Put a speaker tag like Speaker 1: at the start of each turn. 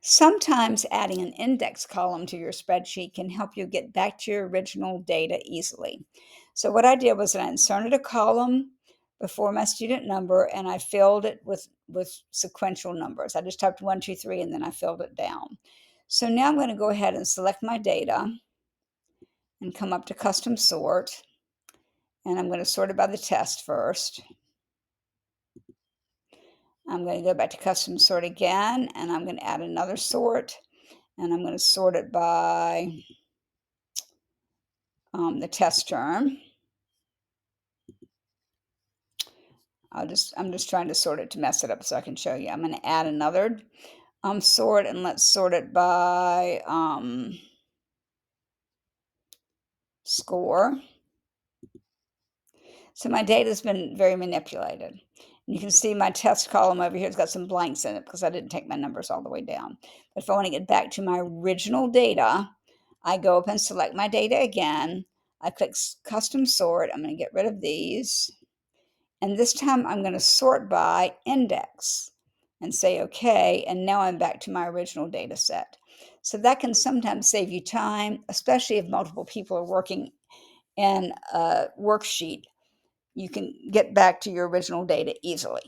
Speaker 1: Sometimes adding an index column to your spreadsheet can help you get back to your original data easily. So what I did was I inserted a column before my student number and I filled it with sequential numbers. I just typed 1, 2, 3, and then I filled it down. So now I'm going to go ahead and select my data and come up to custom sort. And I'm going to sort it by the test first. I'm going to go back to custom sort again, and I'm going to add another sort, and I'm going to sort it by the test term. I'm just trying to sort it to mess it up so I can show you. I'm going to add another sort, and let's sort it by score. So my data has been very manipulated. And you can see my test column over here has got some blanks in it because I didn't take my numbers all the way down. But if I want to get back to my original data, I go up and select my data again. I click custom sort. I'm going to get rid of these. And this time I'm going to sort by index and say OK. And now I'm back to my original data set. So that can sometimes save you time, especially if multiple people are working in a worksheet. You can get back to your original data easily.